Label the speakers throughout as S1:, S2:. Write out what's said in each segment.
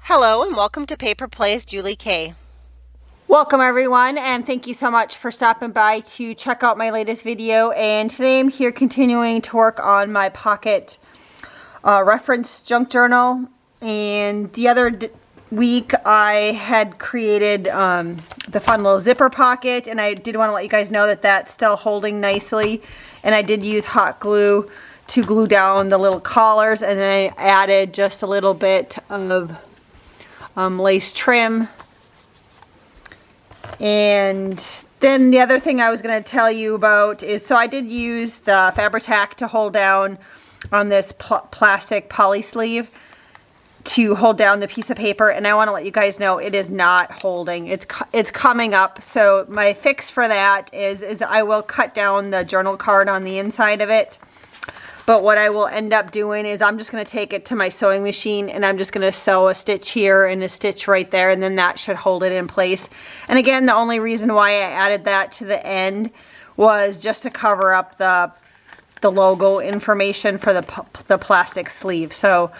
S1: Hello and welcome to Paper Plays Julie K.
S2: Welcome everyone, and thank you so much for stopping by to check out my latest video. And today I'm here continuing to work on my pocket reference junk journal. And the other week I had created the fun little zipper pocket, and I did want to let you guys know that that's still holding nicely. And I did use hot glue to glue down the little collars, and then I added just a little bit of lace trim. And then the other thing I was going to tell you about is, so I did use the Fabri-Tac to hold down on this plastic poly sleeve to hold down the piece of paper, and I want to let you guys know it is not holding. It's coming up. So my fix for that is I will cut down the journal card on the inside of it. But what I will end up doing is I'm just going to take it to my sewing machine, and I'm just going to sew a stitch here and a stitch right there, and then that should hold it in place. And again, the only reason why I added that to the end was just to cover up the logo information for the plastic sleeve. So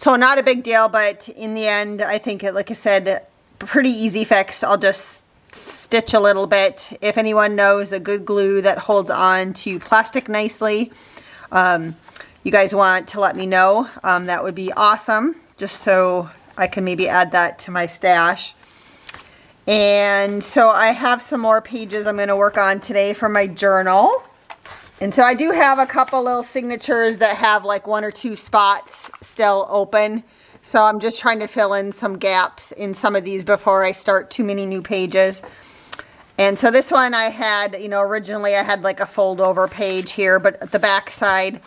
S2: not a big deal, but in the end, I think it, like I said, pretty easy fix. I'll just stitch a little bit. If anyone knows a good glue that holds on to plastic nicely, you guys want to let me know, that would be awesome, just so I can maybe add that to my stash. And so I have some more pages I'm going to work on today for my journal. And so I do have a couple little signatures that have like 1 or 2 spots still open. So I'm just trying to fill in some gaps in some of these before I start too many new pages. And so this one I had, originally I had like a fold over page here, but the back side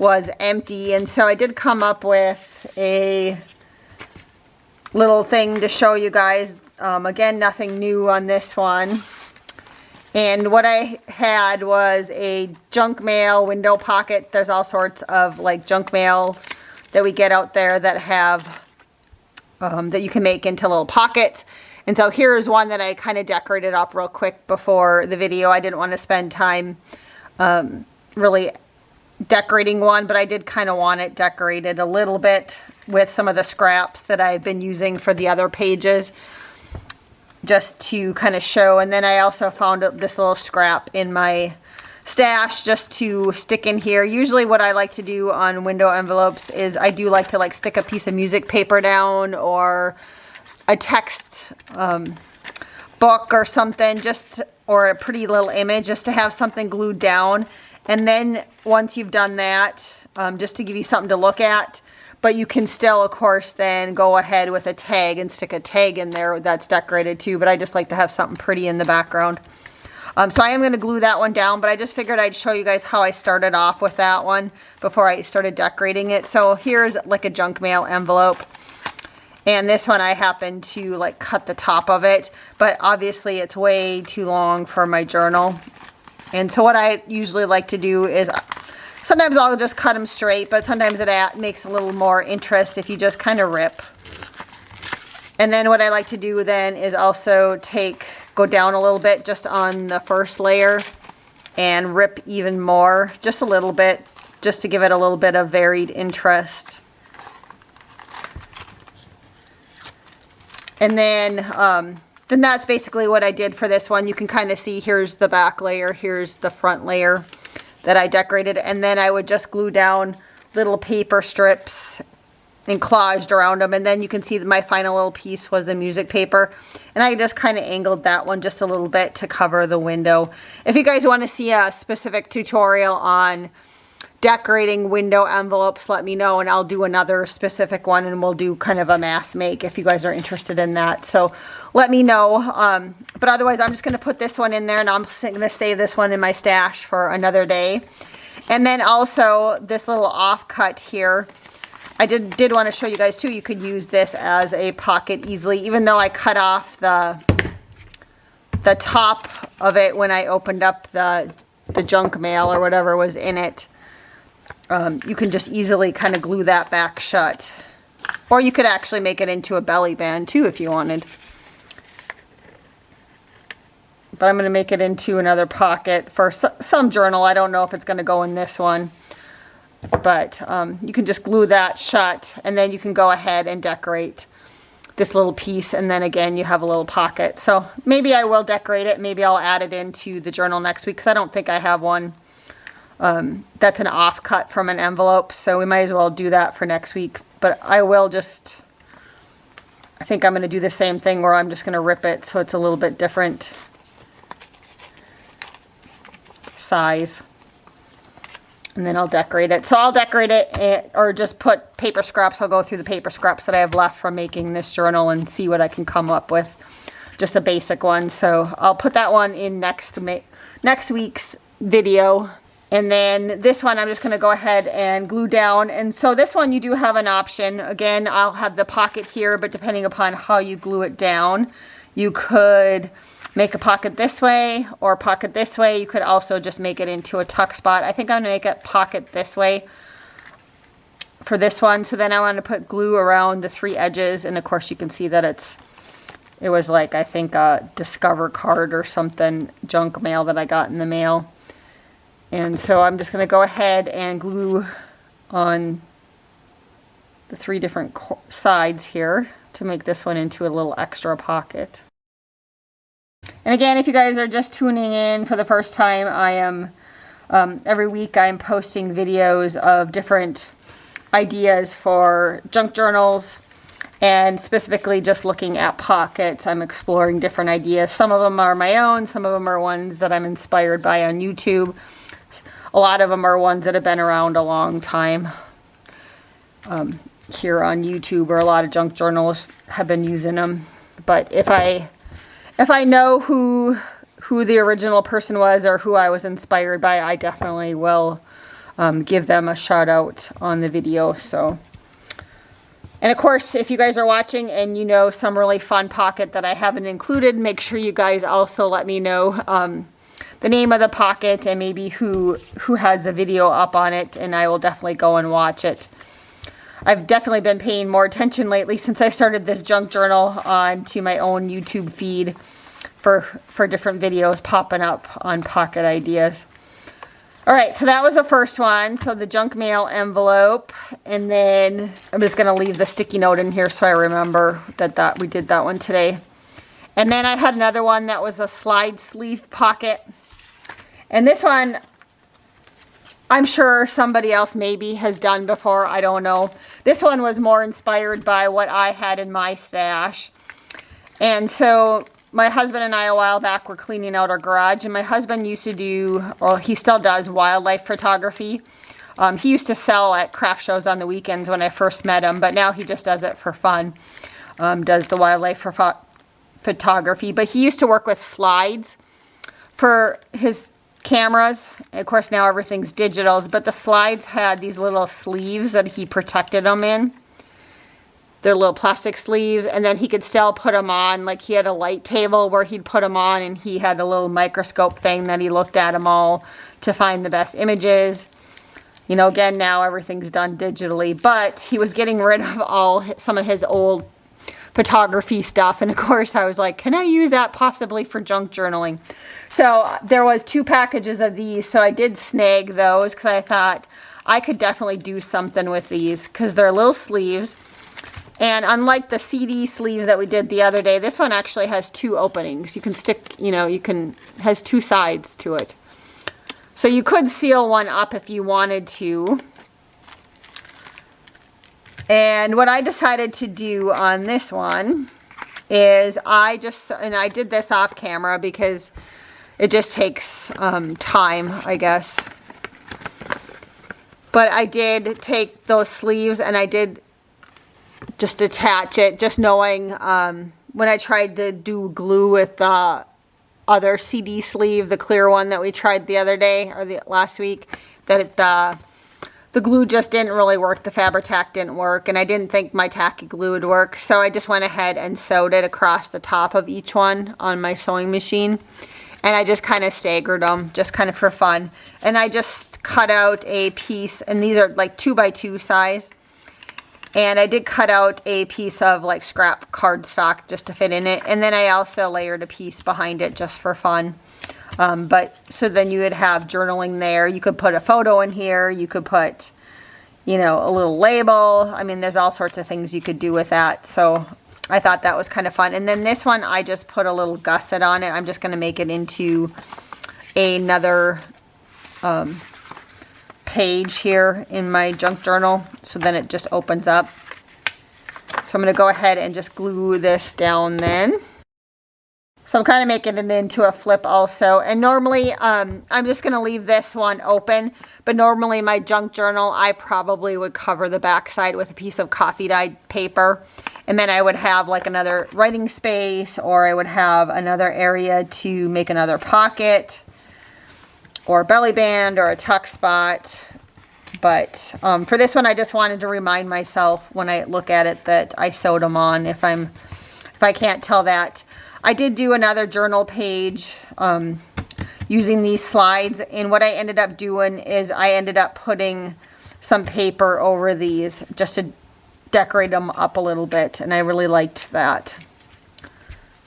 S2: was empty. And so I did come up with a little thing to show you guys. Again, nothing new on this one. And what I had was a junk mail window pocket. There's all sorts of like junk mails that we get out there that have, that you can make into little pockets. And so here's one that I kind of decorated up real quick before the video. I didn't want to spend time really decorating one, but I did kind of want it decorated a little bit with some of the scraps that I've been using for the other pages, just to kind of show. And then I also found this little scrap in my stash just to stick in here. Usually what I like to do on window envelopes is I do like to stick a piece of music paper down, or a text book or something, or a pretty little image, just to have something glued down. And then once you've done that, just to give you something to look at, but you can still, of course, then go ahead with a tag and stick a tag in there that's decorated too. But I just like to have something pretty in the background. So I am going to glue that one down, but I just figured I'd show you guys how I started off with that one before I started decorating it. So here's like a junk mail envelope. And this one I happened to cut the top of it, but obviously it's way too long for my journal. And so what I usually like to do is sometimes I'll just cut them straight, but sometimes it makes a little more interest if you just kind of rip. And then what I like to do then is also go down a little bit just on the first layer and rip even more, just a little bit, just to give it a little bit of varied interest. And then that's basically what I did for this one. You can kind of see, here's the back layer, here's the front layer that I decorated. And then I would just glue down little paper strips and collaged around them. And then you can see that my final little piece was the music paper. And I just kind of angled that one just a little bit to cover the window. If you guys want to see a specific tutorial on decorating window envelopes, let me know, and I'll do another specific one, and we'll do kind of a mass make if you guys are interested in that. So let me know. But otherwise, I'm just going to put this one in there, and I'm going to save this one in my stash for another day. And then also this little offcut here, I did want to show you guys too. You could use this as a pocket easily, even though I cut off the top of it when I opened up the junk mail or whatever was in it. You can just easily kind of glue that back shut. Or you could actually make it into a belly band too if you wanted. But I'm going to make it into another pocket for some journal. I don't know if it's going to go in this one. But you can just glue that shut, and then you can go ahead and decorate this little piece, and then again you have a little pocket. So maybe I will decorate it. Maybe I'll add it into the journal next week, because I don't think I have one that's an offcut from an envelope, so we might as well do that for next week. But I will just, I think I'm going to do the same thing where I'm just going to rip it so it's a little bit different size, and then I'll decorate it. So I'll decorate it, or just put paper scraps. I'll go through the paper scraps that I have left from making this journal and see what I can come up with. Just a basic one. So I'll put that one in next week's video. And then this one I'm just going to go ahead and glue down. And so this one you do have an option. Again, I'll have the pocket here, but depending upon how you glue it down, you could make a pocket this way or pocket this way. You could also just make it into a tuck spot. I think I'm going to make a pocket this way for this one. So then I want to put glue around the 3 edges. And of course you can see that it was like, I think a Discover card or something, junk mail that I got in the mail. And so I'm just going to go ahead and glue on the 3 different sides here to make this one into a little extra pocket. And again, if you guys are just tuning in for the first time, I am, every week I'm posting videos of different ideas for junk journals, and specifically just looking at pockets. I'm exploring different ideas. Some of them are my own, some of them are ones that I'm inspired by on YouTube. A lot of them are ones that have been around a long time here on YouTube, or a lot of junk journals have been using them. But if I know who the original person was or who I was inspired by, I definitely will give them a shout out on the video. So, and of course, if you guys are watching and you know some really fun pocket that I haven't included, make sure you guys also let me know the name of the pocket and maybe who has the video up on it, and I will definitely go and watch it. I've definitely been paying more attention lately since I started this junk journal onto my own YouTube feed for different videos popping up on pocket ideas. All right, so that was the first one. So the junk mail envelope, and then I'm just gonna leave the sticky note in here so I remember that we did that one today. And then I had another one that was a slide sleeve pocket. And this one, I'm sure somebody else maybe has done before. I don't know. This one was more inspired by what I had in my stash. And so my husband and I a while back were cleaning out our garage. And my husband used to do, or he still does, wildlife photography. He used to sell at craft shows on the weekends when I first met him. But now he just does it for fun. Does the wildlife photography. But he used to work with slides for his cameras. Of course, now everything's digitals, but the slides had these little sleeves that he protected them in. They're little plastic sleeves, and then he could still put them on. Like, he had a light table where he'd put them on, and he had a little microscope thing that he looked at them all to find the best images. You know, again, now everything's done digitally, but he was getting rid of some of his old photography stuff, and of course I was like, can I use that possibly for junk journaling? So there was 2 packages of these, so I did snag those because I thought I could definitely do something with these because they're little sleeves. And unlike the CD sleeve that we did the other day, this one actually has 2 openings. You can stick, you know, has 2 sides to it. So you could seal one up if you wanted to. And what I decided to do on this one is I did this off camera because it just takes time, I guess. But I did take those sleeves and I did just attach it, just knowing when I tried to do glue with the other CD sleeve, the clear one that we tried the other day or the last week, that the glue just didn't really work. The Fabri-Tac didn't work, and I didn't think my tacky glue would work, so I just went ahead and sewed it across the top of each one on my sewing machine. And I just kind of staggered them, just kind of for fun. And I just cut out a piece, and these are like 2x2 size. And I did cut out a piece of like scrap cardstock just to fit in it. And then I also layered a piece behind it just for fun. But so then you would have journaling there. You could put a photo in here. You could put, you know, a little label. I mean, there's all sorts of things you could do with that. So I thought that was kind of fun. And then this one, I just put a little gusset on it. I'm just going to make it into another page here in my junk journal. So then it just opens up. So I'm going to go ahead and just glue this down then. So I'm kind of making it into a flip also. And normally, I'm just going to leave this one open. But normally my junk journal, I probably would cover the back side with a piece of coffee dyed paper. And then I would have like another writing space, or I would have another area to make another pocket, or a belly band, or a tuck spot. But for this one, I just wanted to remind myself when I look at it that I sewed them on if I can't tell that. I did do another journal page using these slides, and what I ended up doing is I ended up putting some paper over these just to decorate them up a little bit, and I really liked that.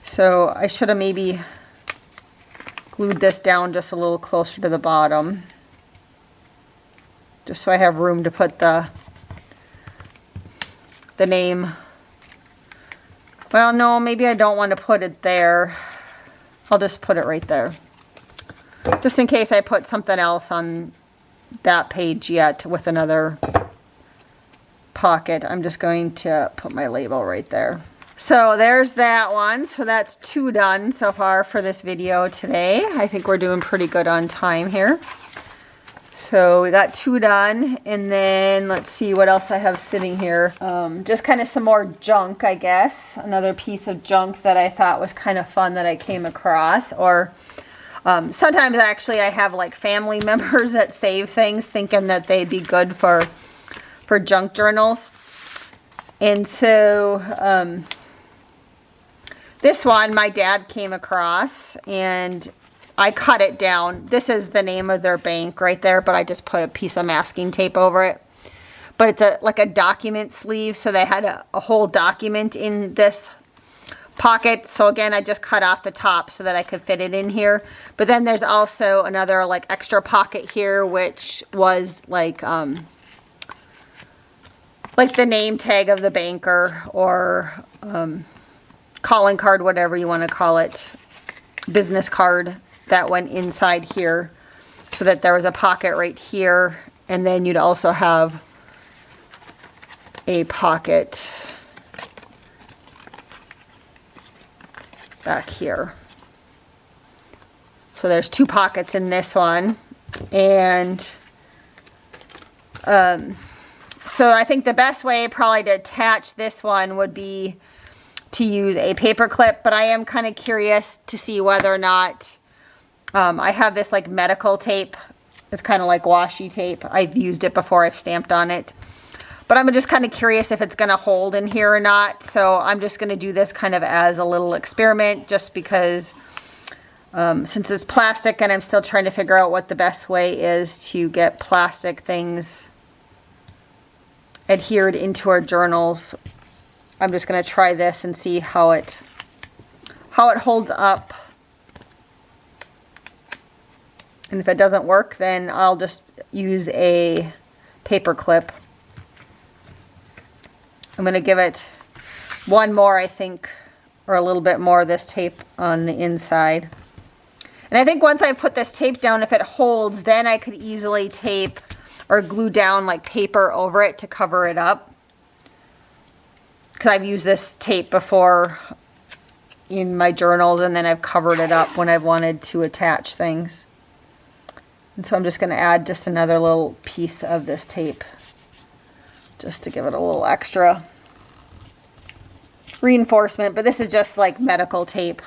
S2: So I should have maybe glued this down just a little closer to the bottom, just so I have room to put the name. Well, no, maybe I don't want to put it there. I'll just put it right there, just in case I put something else on that page yet with another pocket. I'm just going to put my label right there. So there's that one. So that's 2 done so far for this video today. I think we're doing pretty good on time here. So we got 2 done, and then let's see what else I have sitting here. Just kind of some more junk, I guess. Another piece of junk that I thought was kind of fun that I came across. Or sometimes actually I have like family members that save things thinking that they'd be good for junk journals. And so this one my dad came across, and I cut it down. This is the name of their bank right there, but I just put a piece of masking tape over it. But it's like a document sleeve, so they had a whole document in this pocket. So again, I just cut off the top so that I could fit it in here. But then there's also another like extra pocket here, which was like the name tag of the banker, or calling card, whatever you want to call it, business card that went inside here, so that there was a pocket right here, and then you'd also have a pocket back here. So there's 2 pockets in this one, and so I think the best way probably to attach this one would be to use a paper clip, but I am kind of curious to see whether or not I have this like medical tape. It's kind of like washi tape. I've used it before. I've stamped on it. But I'm just kind of curious if it's going to hold in here or not. So I'm just going to do this kind of as a little experiment, just because since it's plastic and I'm still trying to figure out what the best way is to get plastic things adhered into our journals. I'm just going to try this and see how it holds up. And if it doesn't work, then I'll just use a paper clip. I'm going to give it one more, I think, or a little bit more of this tape on the inside. And I think once I put this tape down, if it holds, then I could easily tape or glue down like paper over it to cover it up. Because I've used this tape before in my journals, and then I've covered it up when I've wanted to attach things. And so I'm just going to add just another little piece of this tape, just to give it a little extra reinforcement. But this is just like medical tape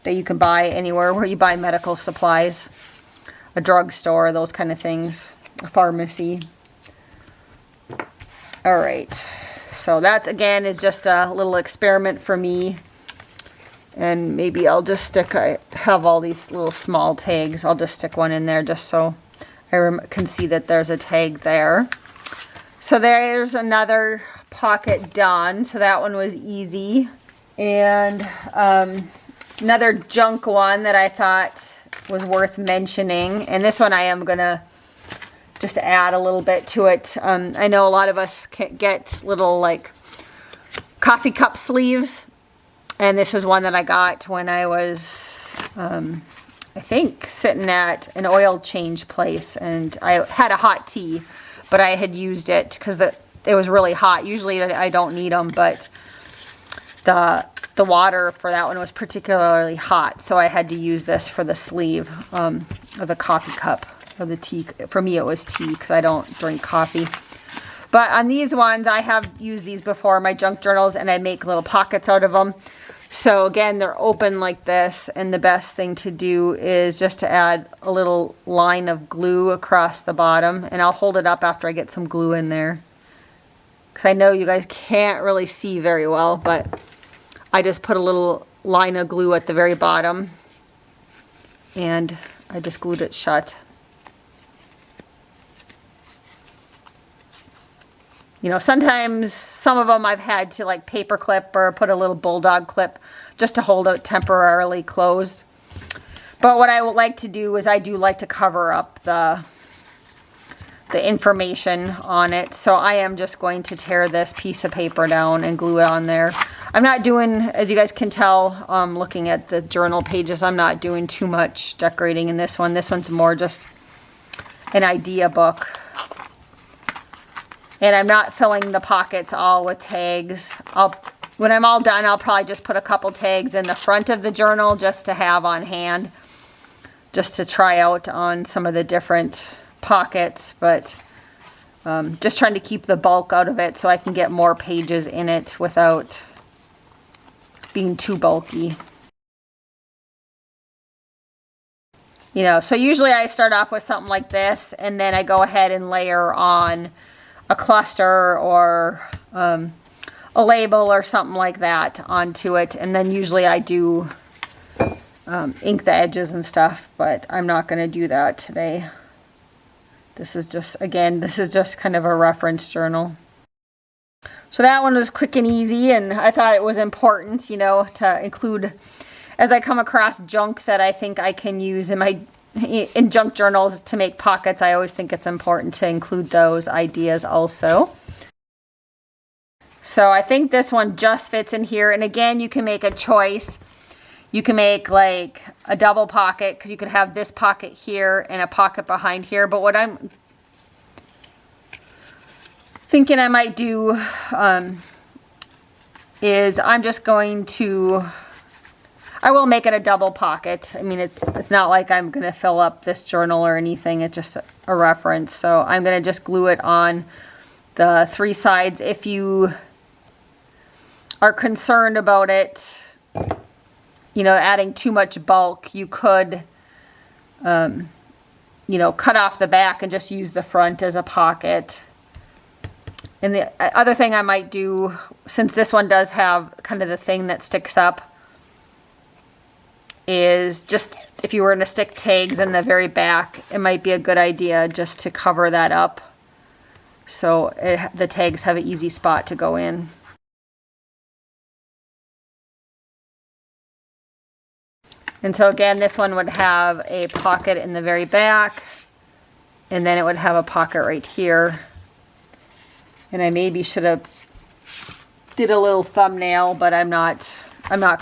S2: that you can buy anywhere where you buy medical supplies, a drugstore, those kind of things, a pharmacy. All right, so that again is just a little experiment for me. And maybe I'll just stick, I have all these little small tags. I'll just stick one in there just so I can see that there's a tag there. So there's another pocket done. So that one was easy. And another junk one that I thought was worth mentioning. And this one I am going to just add a little bit to it. I know a lot of us get little like coffee cup sleeves. And this was one that I got when I was, I think, sitting at an oil change place. And I had a hot tea, but I had used it because it was really hot. Usually I don't need them, but the water for that one was particularly hot. So I had to use this for the sleeve of the coffee cup, or the tea. For me, it was tea because I don't drink coffee. But on these ones, I have used these before in my junk journals, and I make little pockets out of them. So again, they're open like this, and the best thing to do is just to add a little line of glue across the bottom, and I'll hold it up after I get some glue in there. Because I know you guys can't really see very well, but I just put a little line of glue at the very bottom, and I just glued it shut. You know, sometimes some of them I've had to like paper clip or put a little bulldog clip just to hold it temporarily closed. But what I would like to do is I do like to cover up the information on it. So I am just going to tear this piece of paper down and glue it on there. I'm not doing, as you guys can tell, looking at the journal pages, I'm not doing too much decorating in this one. This one's more just an idea book. And I'm not filling the pockets all with tags. When I'm all done, I'll probably just put a couple tags in the front of the journal just to have on hand, just to try out on some of the different pockets. But just trying to keep the bulk out of it so I can get more pages in it without being too bulky. You know, so usually I start off with something like this, and then I go ahead and layer on a cluster or a label or something like that onto it. And then usually I do ink the edges and stuff, but I'm not going to do that today. This is just, again, this is just kind of a reference journal. So that one was quick and easy, and I thought it was important, you know, to include, as I come across junk that I think I can use in junk journals to make pockets, I always think it's important to include those ideas also. So I think this one just fits in here. And again, you can make a choice. You can make like a double pocket, because you could have this pocket here and a pocket behind here. But what I'm thinking I might do is I'm just going to, I will make it a double pocket. I mean, it's not like I'm going to fill up this journal or anything. It's just a reference. So I'm going to just glue it on the three sides. If you are concerned about it, you know, adding too much bulk, you could, you know, cut off the back and just use the front as a pocket. And the other thing I might do, since this one does have kind of the thing that sticks up, is just, if you were going to stick tags in the very back, it might be a good idea just to cover that up so the tags have an easy spot to go in. And so again, this one would have a pocket in the very back, and then it would have a pocket right here. And I maybe should have did a little thumbnail, but I'm not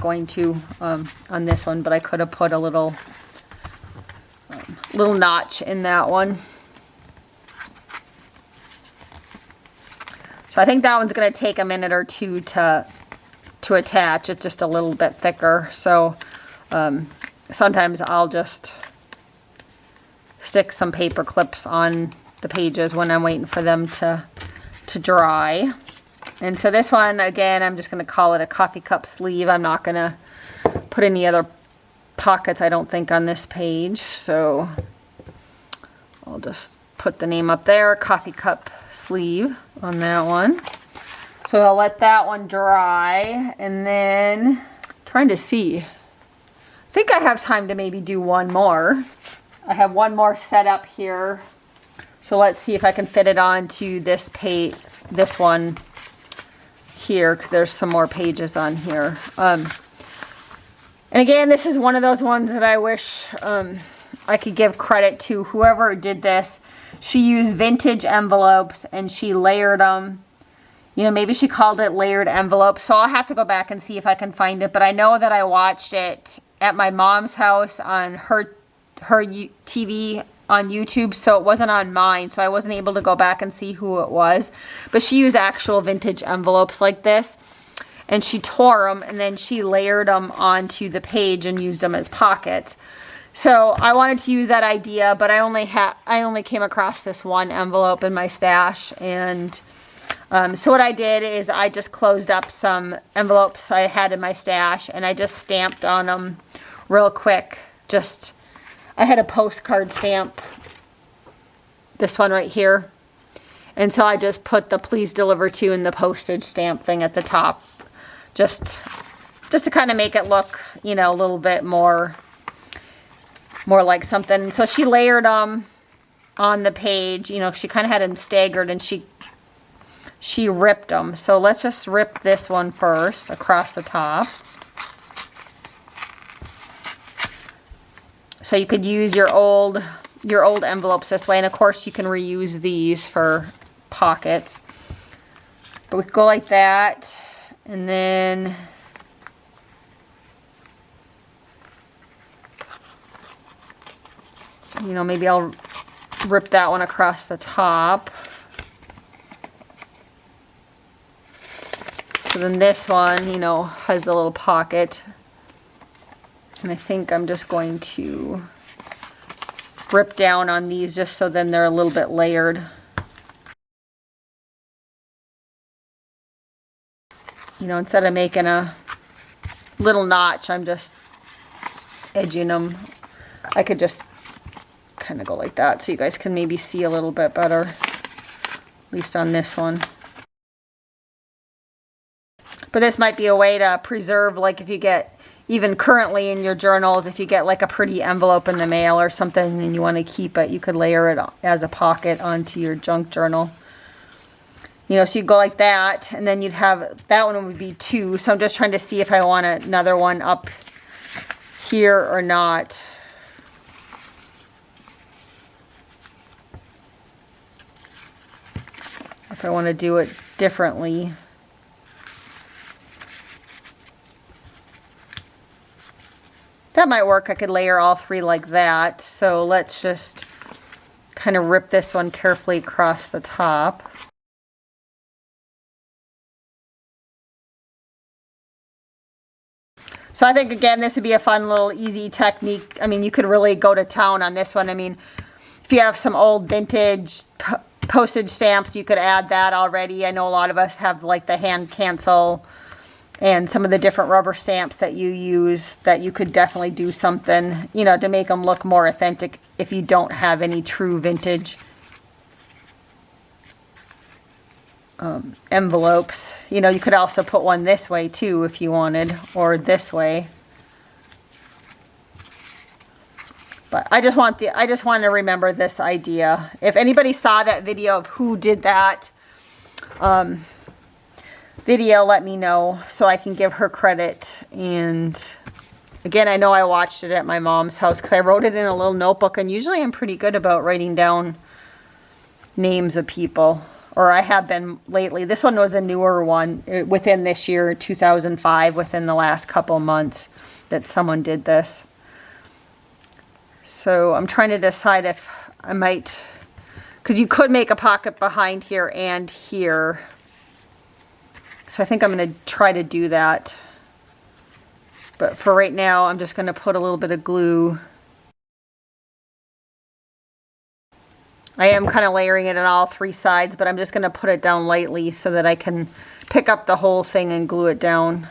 S2: going to on this one, but I could have put a little notch in that one. So I think that one's going to take a minute or two to attach. It's just a little bit thicker. So sometimes I'll just stick some paper clips on the pages when I'm waiting for them to dry. And so this one, again, I'm just going to call it a coffee cup sleeve. I'm not going to put any other pockets, I don't think, on this page. So I'll just put the name up there, coffee cup sleeve on that one. So I'll let that one dry, and then trying to see. I think I have time to maybe do one more. I have one more set up here. So let's see if I can fit it onto this page, this one here, because there's some more pages on here. And again, this is one of those ones that I wish I could give credit to whoever did this. She used vintage envelopes and she layered them You know, maybe she called it layered envelope. So I'll have to go back and see if I can find it. But I know that I watched it at my mom's house on her TV on YouTube. So it wasn't on mine. So I wasn't able to go back and see who it was. But she used actual vintage envelopes like this. And she tore them and then she layered them onto the page and used them as pockets. So I wanted to use that idea, but I only came across this one envelope in my stash. And so what I did is I just closed up some envelopes I had in my stash and I just stamped on them real quick. I had a postcard stamp, this one right here. And so I just put the please deliver to and the postage stamp thing at the top. Just to kind of make it look, you know, a little bit more like something. So she layered them on the page. You know, she kind of had them staggered and she ripped them. So let's just rip this one first across the top. So you could use your old envelopes this way. And of course you can reuse these for pockets. But we could go like that. And then you know, maybe I'll rip that one across the top. So then this one, you know, has the little pocket. And I think I'm just going to rip down on these just so then they're a little bit layered. You know, instead of making a little notch, I'm just edging them. I could just kind of go like that so you guys can maybe see a little bit better, at least on this one. But this might be a way to preserve, like if you get, even currently in your journals, if you get like a pretty envelope in the mail or something and you want to keep it, you could layer it as a pocket onto your junk journal. You know, so you go like that, and then you'd have, that one would be 2. So I'm just trying to see if I want another one up here or not. If I want to do it differently. That might work. I could layer all 3 like that. So let's just kind of rip this one carefully across the top. So I think, again, this would be a fun little easy technique. I mean, you could really go to town on this one. I mean, if you have some old vintage postage stamps, you could add that already. I know a lot of us have like the hand cancel and some of the different rubber stamps that you use that you could definitely do something, you know, to make them look more authentic if you don't have any true vintage envelopes. You know, you could also put one this way too if you wanted, or this way. But I just want to remember this idea. If anybody saw that video of who did that video, let me know so I can give her credit. And again, I know I watched it at my mom's house because I wrote it in a little notebook, and usually I'm pretty good about writing down names of people. Or I have been lately. This one was a newer one within this year, 2005, within the last couple months that someone did this. So I'm trying to decide if I might, because you could make a pocket behind here and here. So I think I'm going to try to do that. But for right now, I'm just going to put a little bit of glue. I am kind of layering it on all 3 sides, but I'm just going to put it down lightly so that I can pick up the whole thing and glue it down.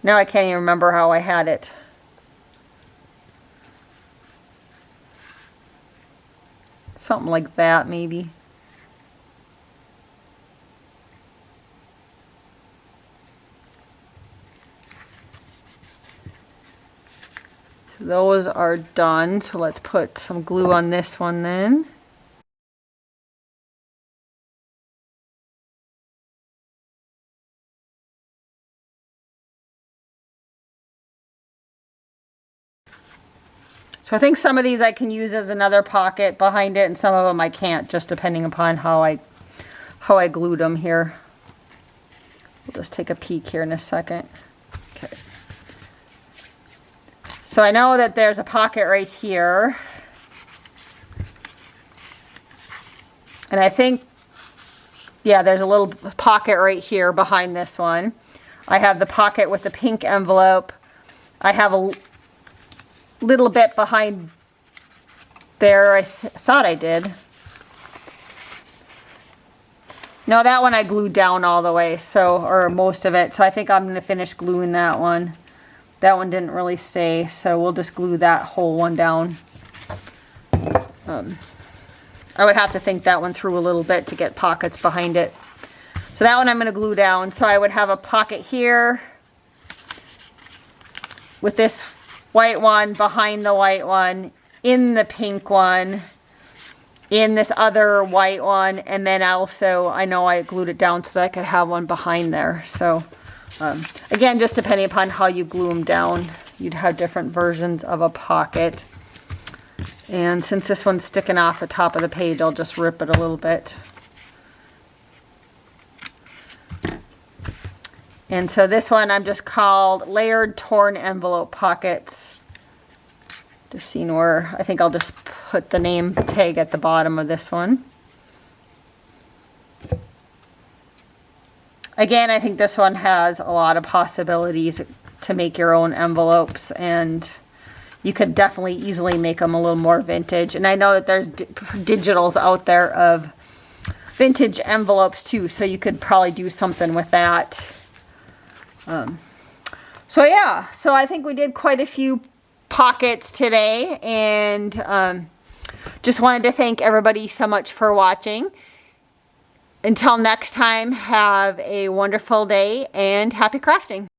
S2: Now I can't even remember how I had it. Something like that, maybe. So those are done. So let's put some glue on this one then. So I think some of these I can use as another pocket behind it, and some of them I can't, just depending upon how how I glued them here. We'll just take a peek here in a second. Okay. So I know that there's a pocket right here. And I think, yeah, there's a little pocket right here behind this one. I have the pocket with the pink envelope. I have a little bit behind there. I thought I did. No, that one I glued down all the way, so, or most of it. So I think I'm going to finish gluing that one. That one didn't really stay, so we'll just glue that whole one down. I would have to think that one through a little bit to get pockets behind it. So that one I'm going to glue down. So I would have a pocket here with this white one behind the white one, in the pink one, in this other white one, and then also I know I glued it down so that I could have one behind there. So again, just depending upon how you glue them down, you'd have different versions of a pocket. And since this one's sticking off the top of the page, I'll just rip it a little bit. And so this one I'm just called Layered Torn Envelope Pockets. Just seeing where, I think I'll just put the name tag at the bottom of this one. Again, I think this one has a lot of possibilities to make your own envelopes, and you could definitely easily make them a little more vintage. And I know that there's digitals out there of vintage envelopes too, so you could probably do something with that. So yeah, so I think we did quite a few pockets today, and just wanted to thank everybody so much for watching. Until next time, have a wonderful day and happy crafting.